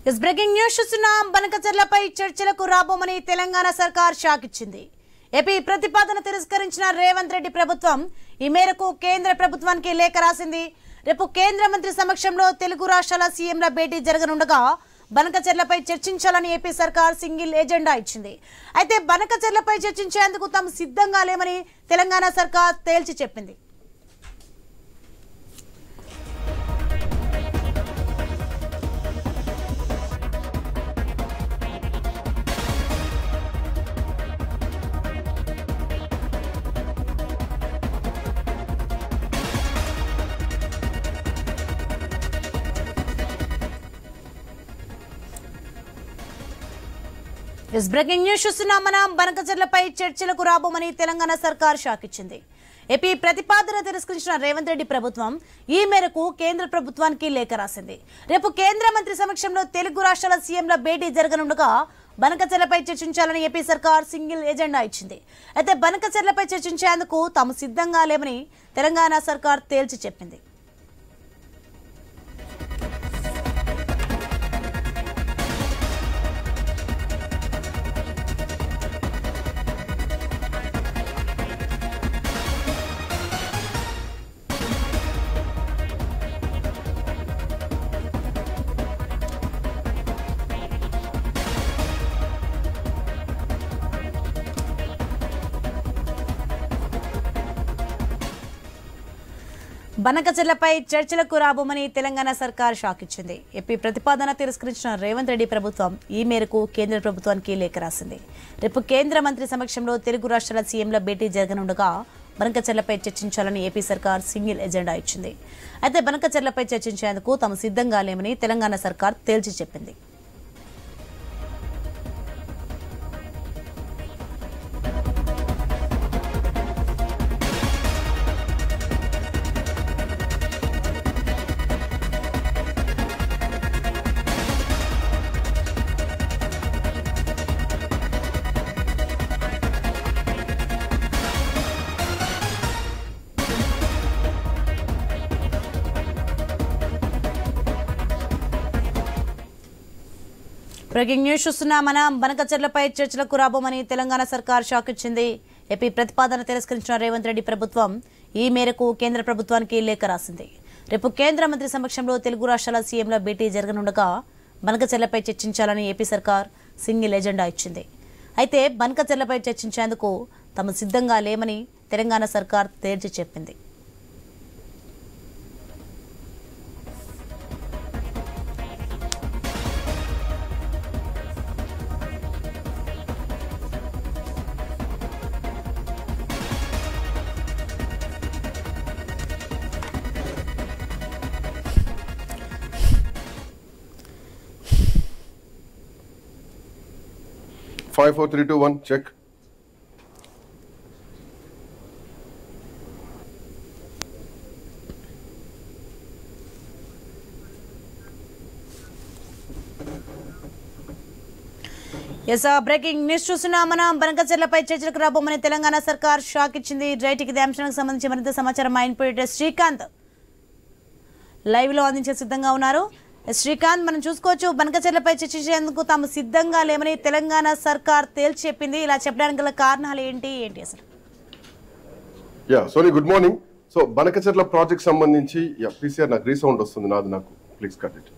Is breaking news చూస్తున్నాం. బనకచర్లపై చర్చలకు రాబోమని తెలంగాణ సర్కార్ షాక్ ఇచ్చింది. ఏపీ ప్రతిపాదన తిరస్కరించిన రేవంత్ రెడ్డి ప్రభుత్వం ఈ మేరకు కేంద్ర ప్రభుత్వానికి లేఖ రాసింది. రేపు కేంద్ర మంత్రి సమక్షంలో తెలుగు రాష్ట్రాల సీఎంల భేటీ జరగనుండగా బనకచర్లపై చర్చించాలని ఏపీ సర్కార్ సింగిల్ ఎజెండా ఇచ్చింది. అయితే బనకచర్లపై చర్చించేందుకు తాము సిద్ధంగా లేమని తెలంగాణ సర్కార్ తేల్చి చెప్పింది. ఇస్ బ్రేకింగ్ న్యూస్ చూస్తున్నాం. మనం బనకచర్లపై చర్చలకు రాబోమని తెలంగాణ సర్కార్ షాక్ ఇచ్చింది. ఏపీ ప్రతిపాదన తిరస్కరించిన రేవంత్ రెడ్డి ప్రభుత్వం ఈ మేరకు కేంద్ర ప్రభుత్వానికి లేఖ రాసింది. రేపు కేంద్ర మంత్రి సమక్షంలో తెలుగు రాష్ట్రాల సీఎంల భేటీ జరగనుండగా బనకచర్లపై చర్చించాలని ఏపీ సర్కార్ సింగిల్ ఎజెండా ఇచ్చింది. అయితే బనకచర్లపై చర్చించేందుకు తాము సిద్ధంగా లేమని తెలంగాణ సర్కార్ తేల్చి చెప్పింది. బనకచర్లపై చర్చలకు రాబోమని తెలంగాణ సర్కార్ షాక్ ఇచ్చింది. ఏపీ ప్రతిపాదన తిరస్కరించిన రేవంత్ రెడ్డి ప్రభుత్వం ఈ మేరకు కేంద్ర ప్రభుత్వానికి లేఖ రాసింది. రేపు కేంద్ర మంత్రి సమక్షంలో తెలుగు రాష్ట్రాల సీఎంల భేటీ జరగనుండగా బనకచర్లపై చర్చించాలని ఏపీ సర్కార్ సింగిల్ ఎజెండా ఇచ్చింది. అయితే బనకచర్లపై చర్చించేందుకు తాము సిద్ధంగా లేమని తెలంగాణ సర్కార్ తేల్చి చెప్పింది. బ్రేకింగ్ న్యూస్ చూస్తున్నాం. మనం బనకచర్లపై చర్చలకు రాబోమని తెలంగాణ సర్కార్ షాక్ ఇచ్చింది. ఏపీ ప్రతిపాదన తిరస్కరించిన రేవంత్ రెడ్డి ప్రభుత్వం ఈ మేరకు కేంద్ర ప్రభుత్వానికి లేఖ రాసింది. రేపు కేంద్ర మంత్రి సమక్షంలో తెలుగు రాష్ట్రాల సీఎంల భేటీ జరగనుండగా బనకచర్లపై చర్చించాలని ఏపీ సర్కార్ సింగిల్ ఎజెండా ఇచ్చింది. అయితే బనకచర్లపై చర్చించేందుకు తాము సిద్ధంగా లేమని తెలంగాణ సర్కార్ తేల్చి చెప్పింది. Five, 4, 3, 2, 1, check. బ్రేకింగ్ న్యూస్ చూస్తున్నాం. మనం బనకచర్లపై చర్చలకు రాబోమని తెలంగాణ సర్కార్ షాక్ ఇచ్చింది. రైట్ ఇదే అంశానికి సంబంధించి మరింత సమాచారం మా ఇన్పుట్ శ్రీకాంత్ లైవ్ లో అందించే సిద్ధంగా ఉన్నారు. శ్రీకాంత్, మనం చూసుకోవచ్చు బనకచర్లపై చర్చించేందుకు తాము సిద్ధంగా లేమని తెలంగాణ సర్కార్ తేల్చి చెప్పింది. ఇలా చెప్పడానికి గల కారణాలు ఏంటి అసలు? Soni, good morning. So Banakacherla project సంబంధించి పీసీఆర్ నాకు రీసౌండ్ వస్తుంది, నాకు ప్లీజ్ కట్ ఇట్.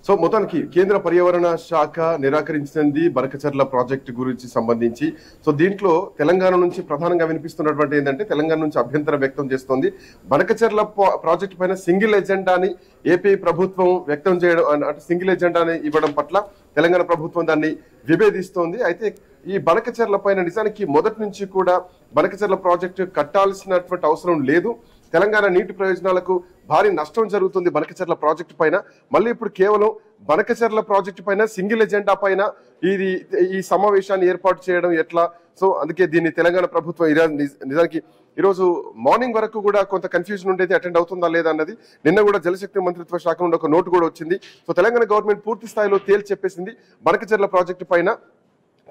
సో మొత్తానికి కేంద్ర పర్యావరణ శాఖ నిరాకరించింది బనకచర్ల ప్రాజెక్టు గురించి సంబంధించి. సో దీంట్లో తెలంగాణ నుంచి ప్రధానంగా వినిపిస్తున్నటువంటి ఏంటంటే తెలంగాణ నుంచి అభ్యంతరం వ్యక్తం చేస్తోంది. బనకచర్ల ప్రాజెక్టు పైన సింగిల్ ఎజెండాని ఏపీ ప్రభుత్వం వ్యక్తం చేయడం, అంటే సింగిల్ ఎజెండాని ఇవ్వడం పట్ల తెలంగాణ ప్రభుత్వం దాన్ని విభేదిస్తోంది. అయితే ఈ బనకచర్ల పైన నిజానికి మొదటి నుంచి కూడా బనకచర్ల ప్రాజెక్టు కట్టాల్సినటువంటి అవసరం లేదు. తెలంగాణ నీటి ప్రయోజనాలకు భారీ నష్టం జరుగుతుంది బనకచర్ల ప్రాజెక్టు పైన. మళ్ళీ ఇప్పుడు కేవలం బనకచర్ల ప్రాజెక్టు పైన సింగిల్ ఎజెండా పైన ఈ సమావేశాన్ని ఏర్పాటు చేయడం ఎట్లా? సో అందుకే దీన్ని తెలంగాణ ప్రభుత్వం నిజానికి ఈరోజు మార్నింగ్ వరకు కూడా కొంత కన్ఫ్యూజన్ ఉండేది, అటెండ్ అవుతుందా లేదా అన్నది. నిన్న కూడా జలశక్తి మంత్రిత్వ శాఖ నుండి ఒక నోటు కూడా వచ్చింది. సో తెలంగాణ గవర్నమెంట్ పూర్తి స్థాయిలో తేల్చి చెప్పేసింది బనకచర్ల ప్రాజెక్టు పైన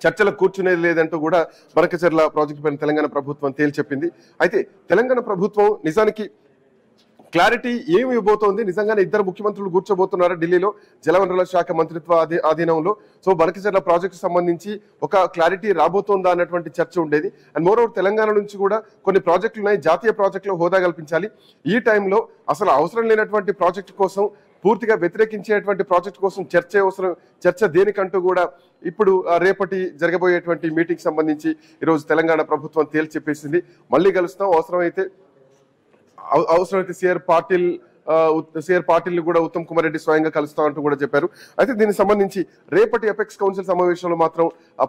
చర్చలకు కూర్చునేది లేదంటూ కూడా బనకచర్ల ప్రాజెక్టు పైన తెలంగాణ ప్రభుత్వం తేల్చెప్పింది. అయితే తెలంగాణ ప్రభుత్వం నిజానికి క్లారిటీ ఏమి ఇవ్వబోతోంది? నిజంగానే ఇద్దరు ముఖ్యమంత్రులు కూర్చోబోతున్నారా ఢిల్లీలో జలవనరుల శాఖ మంత్రిత్వ ఆధీనంలో? సో బనకచెర్ల ప్రాజెక్టు సంబంధించి ఒక క్లారిటీ రాబోతోందా అన్నటువంటి చర్చ ఉండేది. అండ్ మోర్ ఓవర్ తెలంగాణ నుంచి కూడా కొన్ని ప్రాజెక్టులు ఉన్నాయి, జాతీయ ప్రాజెక్టులో హోదా కల్పించాలి. ఈ టైంలో అసలు అవసరం లేనటువంటి ప్రాజెక్టు కోసం, పూర్తిగా వ్యతిరేకించేటువంటి ప్రాజెక్టు కోసం చర్చ దేనికంటూ కూడా ఇప్పుడు రేపటి జరగబోయేటువంటి మీటింగ్ సంబంధించి ఈరోజు తెలంగాణ ప్రభుత్వం తేల్చి చెప్పేసింది. మళ్ళీ కలుస్తాం, అవసరమైతే సిఆర్ పాటిల్ కూడా ఉత్తమ్ కుమార్ రెడ్డి స్వయంగా కలుస్తామంటూ కూడా చెప్పారు. అయితే దీనికి సంబంధించి రేపటి అపెక్స్ కౌన్సిల్ సమావేశంలో మాత్రం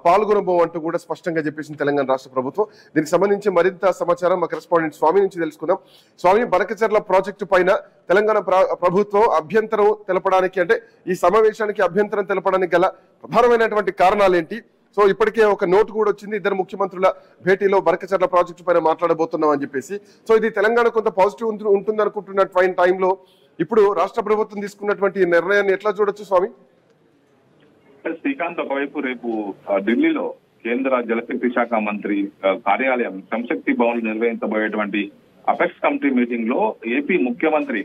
పాల్గొనబో అంటూ కూడా స్పష్టంగా చెప్పేసింది తెలంగాణ రాష్ట్ర ప్రభుత్వం. దీనికి సంబంధించి మరింత సమాచారం మా కరెస్పాండెంట్ స్వామి నుంచి తెలుసుకుందాం. స్వామి, బనకచెర్ల ప్రాజెక్టు పైన తెలంగాణ ప్రభుత్వం అభ్యంతరం తెలపడానికి, అంటే ఈ సమావేశానికి అభ్యంతరం తెలపడానికి గల ప్రధానమైనటువంటి కారణాలు ఏంటి? సో ఇప్పటికే ఒక నోట్ కూడా వచ్చింది, ఇద్దరు ముఖ్యమంత్రుల భేటీలో బనకచెర్ల ప్రాజెక్టు పైన మాట్లాడబోతున్నాం అని చెప్పేసి. సో ఇది తెలంగాణ కొంత పాజిటివ్ ఉంటుంది అనుకుంటున్న టైంలో ఇప్పుడు రాష్ట్ర ప్రభుత్వం తీసుకున్నటువంటి నిర్ణయాన్ని ఎట్లా చూడొచ్చు స్వామి? శ్రీకాంత్, ఒకవైపు రేపు ఢిల్లీలో కేంద్ర జలశక్తి శాఖ మంత్రి కార్యాలయం సంశక్తి భవన్ నిర్వహించబోయేటువంటి అపెక్స్ కమిటీ మీటింగ్ లో ఏపీ ముఖ్యమంత్రి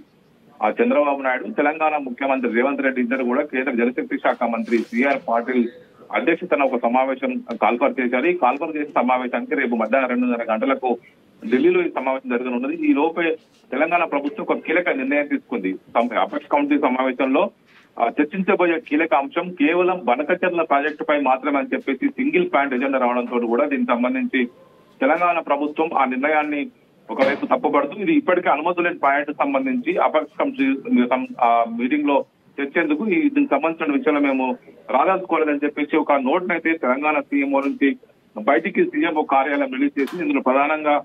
చంద్రబాబు నాయుడు, తెలంగాణ ముఖ్యమంత్రి రేవంత్ రెడ్డి ఇద్దరు కూడా కేంద్ర జలశక్తి శాఖ మంత్రి సిఆర్ పాటిల్ అధ్యక్షతన ఒక సమావేశం కాల్ఫర్ చేశారు. ఈ కాల్ఫర్ చేసిన సమావేశానికి రేపు మధ్యాహ్నం 2:30 గంటలకు ఢిల్లీలో ఈ సమావేశం జరగనున్నది. ఈ లోపే తెలంగాణ ప్రభుత్వం ఒక కీలక నిర్ణయం తీసుకుంది. అపెక్స్ కమిటీ సమావేశంలో చర్చించబోయే కీలక అంశం కేవలం బనకచెర్ల ప్రాజెక్టు పై మాత్రమే అని చెప్పేసి సింగిల్ పాయింట్ ఎజెండా రావడంతో కూడా దీనికి సంబంధించి తెలంగాణ ప్రభుత్వం ఆ నిర్ణయాన్ని ఒకవైపు తప్పుపడుతూ ఇది ఇప్పటికే అనుమతి లేని పాయింట్ సంబంధించి అపెక్స్ కమిటీ మీటింగ్ లో చర్చేందుకు దీనికి సంబంధించిన విషయంలో మేము రాదలుచుకోలేదని చెప్పేసి ఒక నోట్ అయితే తెలంగాణ సీఎంఓ నుంచి బయటికి సీఎంఓ కార్యాలయం రిలీజ్ చేసి ఇందులో ప్రధానంగా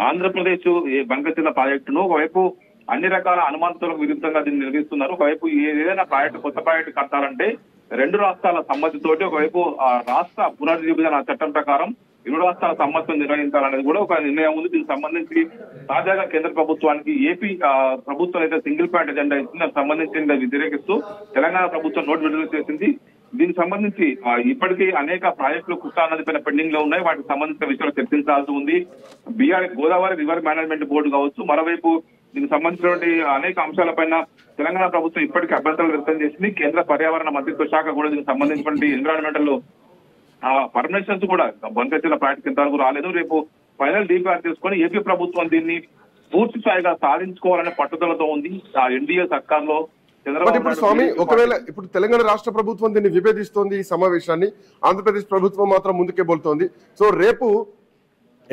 ఆంధ్రప్రదేశ్ బనకచెర్ల ప్రాజెక్టును ఒకవైపు అన్ని రకాల అనుమానాలకు విరుద్ధంగా దీన్ని నిర్వహిస్తున్నారు. ఒకవైపు ఏదైనా కొత్త ప్రాజెక్టు కట్టాలంటే 2 రాష్ట్రాల సమ్మతితోటి, ఒకవైపు రాష్ట్ర పునర్విభజన చట్టం ప్రకారం 2 రాష్ట్రాల సమ్మతిని నిర్వహించాలనేది కూడా ఒక నిర్ణయం ఉంది. దీనికి సంబంధించి తాజాగా కేంద్ర ప్రభుత్వానికి ఏపీ ప్రభుత్వం అయితే సింగిల్ పాయింట్ ఎజెండా ఇచ్చింది. దానికి సంబంధించి వ్యతిరేకిస్తూ తెలంగాణ ప్రభుత్వం నోట్ విడుదల చేసింది. దీనికి సంబంధించి ఇప్పటికీ అనేక ప్రాజెక్టులు కృష్ణా నది పైన పెండింగ్ లో ఉన్నాయి. వాటికి సంబంధించిన విషయాలు చర్చించాల్సి ఉంది. గోదావరి రివర్ మేనేజ్మెంట్ బోర్డు కావచ్చు, మరోవైపు దీనికి సంబంధించినటువంటి అనేక అంశాలపైన తెలంగాణ ప్రభుత్వం ఇప్పటికీ అభ్యంతరాలు వ్యక్తం చేసింది. కేంద్ర పర్యావరణ మంత్రిత్వ శాఖ కూడా దీనికి సంబంధించినటువంటి ఎన్విరాన్మెంటల్ పర్మిషన్స్ కూడా బనకచెర్ల ప్రాజెక్టు ఇంతవరకు రాలేదు. రేపు ఫైనల్ డీపీఆర్ తీసుకొని ఏపీ ప్రభుత్వం దీన్ని పూర్తి స్థాయిగా సాధించుకోవాలనే పట్టుదలతో ఉంది. ఆ ఎన్డీఏ సర్కార్లో ఇప్పుడు స్వామి, ఒకవేళ ఇప్పుడు తెలంగాణ రాష్ట్ర ప్రభుత్వం దీన్ని విభేదిస్తోంది, ఈ సమావేశాన్ని ఆంధ్రప్రదేశ్ ప్రభుత్వం మాత్రం ముందుకే బోల్తోంది. సో రేపు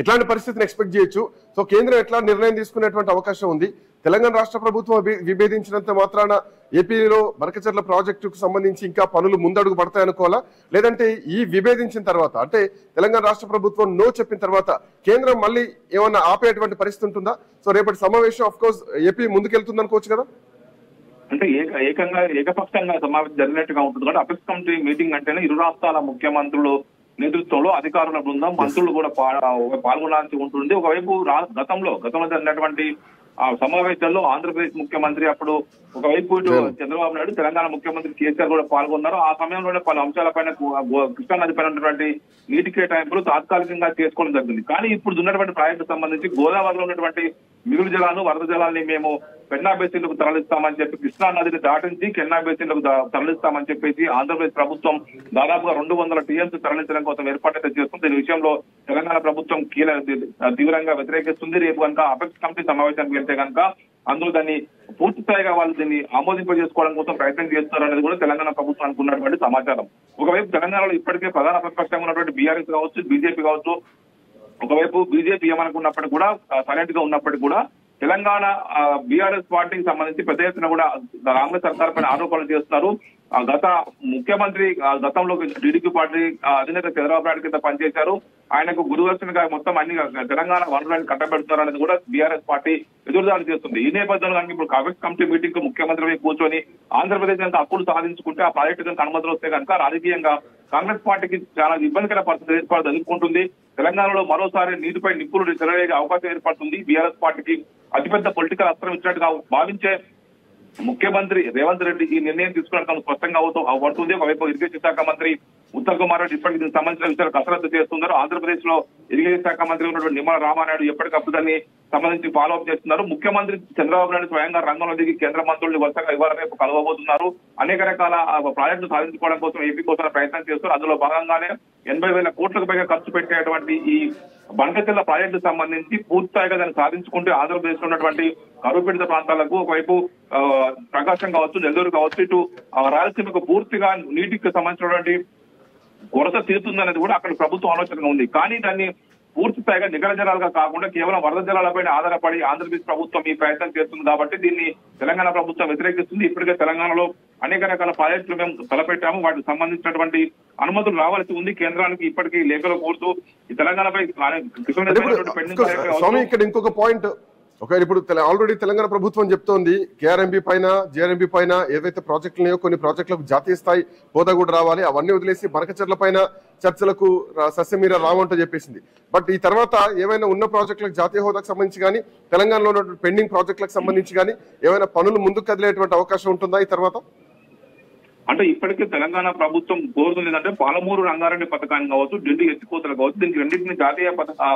ఎట్లాంటి పరిస్థితిని ఎక్స్పెక్ట్ చేయొచ్చు? సో కేంద్రం ఎట్లా నిర్ణయం తీసుకునేటువంటి అవకాశం ఉంది? తెలంగాణ రాష్ట్ర ప్రభుత్వం విభేదించినంత మాత్రాన ఏపీలో బనకచెర్ల ప్రాజెక్టుకు సంబంధించి ఇంకా పనులు ముందడుగు పడతాయనుకోవాలా? లేదంటే ఈ విభేదించిన తర్వాత, అంటే తెలంగాణ రాష్ట్ర ప్రభుత్వం నో చెప్పిన తర్వాత కేంద్రం మళ్ళీ ఏమన్నా ఆపేటువంటి పరిస్థితి ఉంటుందా? సో రేపటి సమావేశం ఆఫ్ కోర్స్ ఏపీ ముందుకెళ్తుంది అనుకోవచ్చు కదా? అంటే ఏకపక్షంగా సమావేశం జరిగినట్టుగా ఉంటుంది. కాబట్టి అపెక్స్ కమిటీ మీటింగ్ అంటేనే 2 రాష్ట్రాల ముఖ్యమంత్రులు నేతృత్వంలో అధికారుల బృందం, మంత్రులు కూడా పాల్గొనాల్సి ఉంటుంది. ఒకవైపు గతంలో జరిగినటువంటి ఆ సమావేశాల్లో ఆంధ్రప్రదేశ్ ముఖ్యమంత్రి అప్పుడు ఒకవైపు ఇటు చంద్రబాబు నాయుడు, తెలంగాణ ముఖ్యమంత్రి కేసీఆర్ కూడా పాల్గొన్నారు. ఆ సమయంలోనే పలు అంశాలపైన కృష్ణానది పైన ఉన్నటువంటి నీటి కేటాయింపులు తాత్కాలికంగా చేసుకోవడం జరిగింది. కానీ ఇప్పుడు ఉన్నటువంటి ప్రాజెక్టు సంబంధించి గోదావరిలో ఉన్నటువంటి మిగులు జలాలను, వరద జలాన్ని మేము పెన్నా బేసిన్లకు తరలిస్తామని చెప్పి, కృష్ణా నదిని దాటించి కెన్నా బేసిన్లకు తరలిస్తామని చెప్పేసి ఆంధ్రప్రదేశ్ ప్రభుత్వం దాదాపుగా 200 టీఎంసీ తరలించడం కోసం ఏర్పాటు చేస్తుంది. దీని విషయంలో తెలంగాణ ప్రభుత్వం తీవ్రంగా వ్యతిరేకిస్తుంది. రేపు కనుక అపెక్స్ కమిటీ సమావేశానికి వెళ్తే కనుక అందులో దాన్ని పూర్తి స్థాయిగా వాళ్ళు దీన్ని ఆమోదింపజేసుకోవడం కోసం ప్రయత్నం చేస్తున్నారు అనేది కూడా తెలంగాణ ప్రభుత్వానికి ఉన్నటువంటి సమాచారం. ఒకవైపు తెలంగాణలో ఇప్పటికే ప్రధాన ప్రతిపక్షంగా ఉన్నటువంటి బీఆర్ఎస్ కావచ్చు, బీజేపీ కావచ్చు, ఒకవైపు బీజేపీ ఏమనుకున్నప్పటికీ కూడా సైలెంట్ గా ఉన్నప్పటికీ కూడా తెలంగాణ బీఆర్ఎస్ పార్టీకి సంబంధించి పెద్ద ఎత్తున కూడా కాంగ్రెస్ సర్కార్ పైన ఆరోపణలు చేస్తున్నారు. గత ముఖ్యమంత్రి గతంలో టీడీపీ పార్టీ అధినేత చంద్రబాబు నాయుడు కింద పనిచేశారు. ఆయనకు గురుదర్శనగా మొత్తం అన్ని తెలంగాణ వనరులను కట్టబెడుతున్నారు అనేది కూడా బీఆర్ఎస్ పార్టీ ఎదురుదాడి చేస్తుంది. ఈ నేపథ్యంలో కనుక ఇప్పుడు అపెక్స్ కమిటీ మీటింగ్ కు ముఖ్యమంత్రి కూర్చొని ఆంధ్రప్రదేశ్ కనుక హక్కులు సాధించుకుంటే, ఆ ప్రాజెక్టు కనుక అనుమతులు వస్తే కనుక రాజకీయంగా కాంగ్రెస్ పార్టీకి చాలా ఇబ్బందికర పరిస్థితి ఎదుర్కొంటుంది. తెలంగాణలో మరోసారి నీటిపై నిప్పులు చెలరేగే అవకాశం ఏర్పడుతుంది. బీఆర్ఎస్ పార్టీకి అతిపెద్ద పొలిటికల్ అస్త్రం ఇచ్చినట్టుగా భావించే ముఖ్యమంత్రి రేవంత్ రెడ్డి ఈ నిర్ణయం తీసుకోవడానికి స్పష్టంగా అవుతుంది. ఒకవైపు ఇరిగేషన్ శాఖ మంత్రి ఉత్తమ్ కుమార్ రెడ్డి ఇప్పటికి దీనికి సంబంధించిన విషయాలు కసరత్తు చేస్తున్నారు. ఆంధ్రప్రదేశ్ లో ఇరిగేషన్ శాఖ మంత్రి ఉన్నటువంటి నిమ్మల రామానాయుడు ఎప్పటికప్పుడు దాన్ని సంబంధించి ఫాలో అప్ చేస్తున్నారు. ముఖ్యమంత్రి చంద్రబాబు నాయుడు స్వయంగా రంగంలో దిగి కేంద్ర మంత్రులు వరుసగా ఇవాళ రేపు కలవబోతున్నారు. అనేక రకాల ప్రాజెక్టులు సాధించుకోవడం కోసం ఏపీ కోసం ప్రయత్నం చేస్తున్నారు. అందులో భాగంగానే 80,000 కోట్లకు పైగా ఖర్చు పెట్టేటువంటి ఈ బంకచెర్ల ప్రాజెక్టు సంబంధించి పూర్తిస్థాయిగా దాన్ని సాధించుకుంటే ఆంధ్రప్రదేశ్ లో ఉన్నటువంటి కరువు పీడిత ప్రాంతాలకు ఒకవైపు ప్రకాశం కావచ్చు, నెల్లూరు కావచ్చు, ఇటు రాయలసీమకు పూర్తిగా నీటికి సంబంధించినటువంటి కొరత తీరుతుందనేది కూడా అక్కడ ప్రభుత్వం ఆలోచనగా ఉంది. కానీ దాన్ని పూర్తి స్థాయిగా నికర జలాలుగా కాకుండా కేవలం వరద జలాలపై ఆధారపడి ఆంధ్రప్రదేశ్ ప్రభుత్వం ఈ ప్రయత్నం చేస్తుంది కాబట్టి దీన్ని తెలంగాణ ప్రభుత్వం వ్యతిరేకిస్తుంది. ఇప్పటికే తెలంగాణలో అనేక రకాల ప్రాజెక్టులు మేము తలపెట్టాము. వాటికి సంబంధించినటువంటి అనుమతులు రావాల్సి ఉంది. కేంద్రానికి ఇప్పటికీ లేఖలు కోరుతూ ఈ తెలంగాణపై స్వామి ఇక్కడ ఇంకొక పాయింట్, ఒకవేళ ఇప్పుడు ఆల్రెడీ తెలంగాణ ప్రభుత్వం చెప్తోంది కేఆర్ఎంబీ పైన జేఆర్ఎంబీ పైన ఏవైతే ప్రాజెక్టులు ఉన్నాయో కొన్ని ప్రాజెక్టులకు జాతీయ స్థాయి హోదా కూడా రావాలి, అవన్నీ వదిలేసి బనకచెర్ల పైన చర్చలకు సస్యమీర రావంటూ చెప్పేసింది. బట్ ఈ తర్వాత ఏమైనా ఉన్న ప్రాజెక్టులకు జాతీయ హోదాకు సంబంధించి కానీ తెలంగాణలో ఉన్నటువంటి పెండింగ్ ప్రాజెక్టులకు సంబంధించి కానీ ఏమైనా పనులు ముందుకు కదిలేటువంటి అవకాశం ఉంటుందా ఈ తర్వాత? అంటే ఇప్పటికే తెలంగాణ ప్రభుత్వం కోరుతుంది ఏంటంటే పాలమూరు రంగారెడ్డి పథకాన్ని కావచ్చు, ఢిల్లీ ఎత్తిపోతలు కావచ్చు, దీనికి రెండింటిని జాతీయ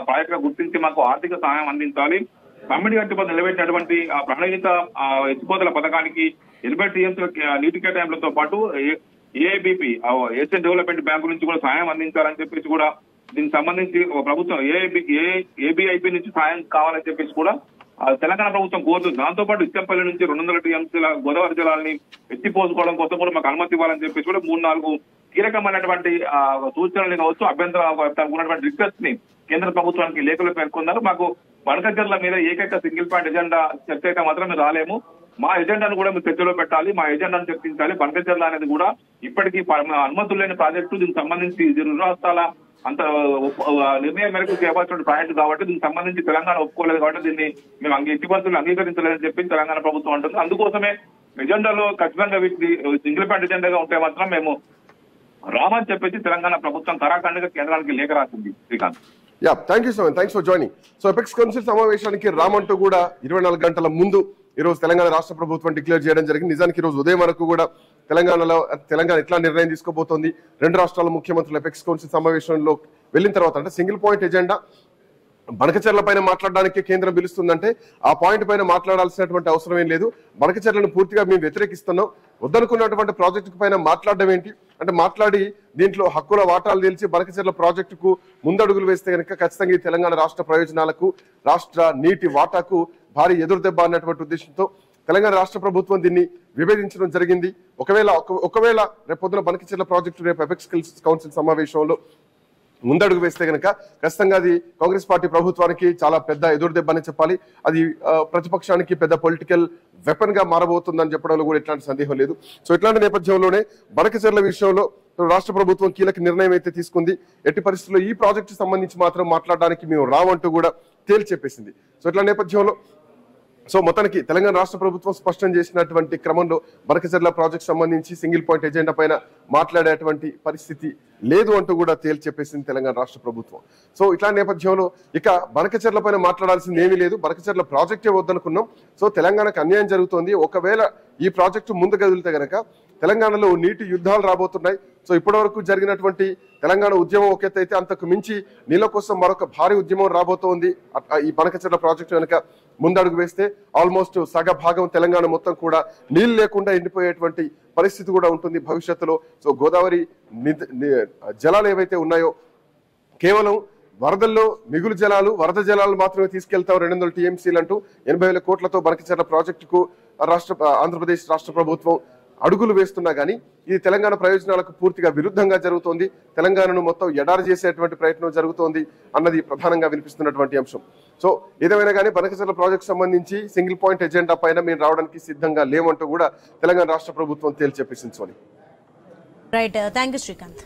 ప్రాజెక్టుగా గుర్తించి మాకు ఆర్థిక సహాయం అందించాలి. కమిటీ గట్టి నిలబెట్టినటువంటి ఆ ప్రణాళిక ఎత్తిపోతల పథకానికి 80 టీఎంసీ నీటి కేటాయింపులతో పాటు ఏఐబిపి ఏషియన్ డెవలప్మెంట్ బ్యాంకు నుంచి కూడా సాయం అందించాలని చెప్పేసి కూడా దీనికి సంబంధించి ప్రభుత్వం ఏబిఐపి నుంచి సాయం కావాలని చెప్పేసి కూడా తెలంగాణ ప్రభుత్వం కోరుతుంది. దాంతో పాటు ఇచ్చంపల్లి నుంచి 200 టీఎంసీల గోదావరి జలాలని ఎత్తిపోసుకోవడం కోసం కూడా మాకు అనుమతి ఇవ్వాలని చెప్పేసి కూడా 3-4 కీలకమైనటువంటి సూచనలు కావచ్చు, అభ్యంతరం ఉన్నటువంటి రిక్వెస్ట్ ని కేంద్ర ప్రభుత్వానికి లేఖలు పేర్కొన్నారు. మాకు బనకచెర్ల మీద ఏకైక సింగిల్ పాయింట్ ఎజెండా చర్చ అయితే మాత్రం మేము రాలేము, మా ఎజెండాను కూడా మీరు చర్చలో పెట్టాలి, మా ఎజెండాను చర్చించాలి. బనకచెర్ల అనేది కూడా ఇప్పటికీ అనుమతులు లేని ప్రాజెక్టు, దీనికి సంబంధించి 2 రాష్ట్రాల అంత నిర్ణయం మేరకు చేపట్టిన ప్రాజెక్టు కాబట్టి దీనికి సంబంధించి తెలంగాణ ఒప్పుకోలేదు కాబట్టి దీన్ని మేము ఎట్టి పరిస్థితులు అంగీకరించలేదని చెప్పి తెలంగాణ ప్రభుత్వం అంటుంది. అందుకోసమే ఎజెండాలో ఖచ్చితంగా వీటికి సింగిల్ పాయింట్ ఎజెండాగా ఉంటే మాత్రం మేము రామని చెప్పేసి తెలంగాణ ప్రభుత్వం కరాఖండ్గా కేంద్రానికి లేఖ రాసింది. Srikanth, thank you so much, thanks for joining. So apex council సమావేశానికి రామంటూ కూడా 24 గంటల ముందు ఈరోజు తెలంగాణ రాష్ట్ర ప్రభుత్వం డిక్లేర్ చేయడం జరిగింది. నిజానికి ఈరోజు ఉదయం వరకు కూడా తెలంగాణ ఎట్లా నిర్ణయం తీసుకోబోతోంది, 2 రాష్ట్రాల ముఖ్యమంత్రులు ఎపెక్స్ కౌన్సిల్ సమావేశంలో వెళ్ళిన తర్వాత అంటే సింగిల్ పాయింట్ ఎజెండా బనకచెర్ల పైన మాట్లాడడానికి కేంద్రం పిలుస్తుందంటే ఆ పాయింట్ పైన మాట్లాడాల్సినటువంటి అవసరం ఏం లేదు. బనకచెర్లను పూర్తిగా మేము వ్యతిరేకిస్తున్నాం, వద్దనుకున్నటువంటి ప్రాజెక్టు పైన మాట్లాడడం ఏంటి అంటే మాట్లాడి దీంట్లో హక్కుల వాటాలు తెలిసి బనకచెర్ల ప్రాజెక్టుకు ముందడుగులు వేస్తే కనుక ఖచ్చితంగా ఈ తెలంగాణ రాష్ట్ర ప్రయోజనాలకు, రాష్ట్ర నీటి వాటాకు భారీ ఎదురుదెబ్బ అన్నటువంటి ఉద్దేశంతో తెలంగాణ రాష్ట్ర ప్రభుత్వం దీన్ని విభేదించడం జరిగింది. ఒకవేళ రేపు పొద్దున బనకచెర్ల ప్రాజెక్టు రేపు ఎపెక్స్ కౌన్సిల్ సమావేశంలో ముందడుగు వేస్తే కనుక ఖచ్చితంగా అది కాంగ్రెస్ పార్టీ ప్రభుత్వానికి చాలా పెద్ద ఎదురుదెబ్బ అని చెప్పాలి. అది ప్రతిపక్షానికి పెద్ద పొలిటికల్ వెపన్ గా మారబోతుందని చెప్పడంలో కూడా ఎట్లాంటి సందేహం లేదు. సో ఇట్లాంటి నేపథ్యంలోనే బనకచెర్ల విషయంలో రాష్ట్ర ప్రభుత్వం కీలక నిర్ణయం అయితే తీసుకుంది. ఎట్టి పరిస్థితుల్లో ఈ ప్రాజెక్టు సంబంధించి మాత్రం మాట్లాడడానికి మేము రావంటూ కూడా తేల్చి చెప్పేసింది. సో ఇట్లా నేపథ్యంలో మొత్తానికి తెలంగాణ రాష్ట్ర ప్రభుత్వం స్పష్టం చేసినటువంటి క్రమంలో బనకచెర్ల ప్రాజెక్ట్ సంబంధించి సింగిల్ పాయింట్ ఎజెండా పైన మాట్లాడేటువంటి పరిస్థితి లేదు అంటూ కూడా తేల్చి చెప్పేసింది తెలంగాణ రాష్ట్ర ప్రభుత్వం. సో ఇట్లా నేపథ్యంలో ఇక బనకచెర్ల పైన మాట్లాడాల్సింది ఏమీ లేదు, బనకచెర్ల ప్రాజెక్టే వద్దనుకున్నాం. సో తెలంగాణకు అన్యాయం జరుగుతోంది. ఒకవేళ ఈ ప్రాజెక్టు ముందు కదిలితే గనక తెలంగాణలో నీటి యుద్ధాలు రాబోతున్నాయి. సో ఇప్పటి వరకు జరిగినటువంటి తెలంగాణ ఉద్యమం ఒక ఎత్తు అయితే అంతకు మించి నీళ్ళ కోసం మరొక భారీ ఉద్యమం రాబోతోంది. ఈ బనకచెర్ల ప్రాజెక్టు కనుక ముందడుగు వేస్తే ఆల్మోస్ట్ సగ భాగం తెలంగాణ మొత్తం కూడా నీళ్లు లేకుండా ఎండిపోయేటువంటి పరిస్థితి కూడా ఉంటుంది భవిష్యత్తులో. సో గోదావరి జలాలు ఏవైతే ఉన్నాయో కేవలం వరదల్లో మిగులు జలాలు, వరద జలాలు మాత్రమే తీసుకెళ్తాం 200 టీఎంసీలు అంటూ 80,000 కోట్లతో బనకచెర్ల ప్రాజెక్టుకు ఆంధ్రప్రదేశ్ రాష్ట్ర ప్రభుత్వం అడుగులు వేస్తున్నా కానీ ఇది తెలంగాణ ప్రయోజనాలకు పూర్తిగా విరుద్ధంగా జరుగుతోంది. తెలంగాణను మొత్తం ఎడారి చేసేటువంటి ప్రయత్నం జరుగుతోంది అన్నది ప్రధానంగా వినిపిస్తున్నటువంటి అంశం. సో ఏదేమైనా కానీ బనకచెర్ల ప్రాజెక్టు సంబంధించి సింగిల్ పాయింట్ ఎజెండా పైన మేము రావడానికి సిద్ధంగా లేమంటూ కూడా తెలంగాణ రాష్ట్ర ప్రభుత్వం తేల్చి చెప్పించింది. Right, thank you Srikanth.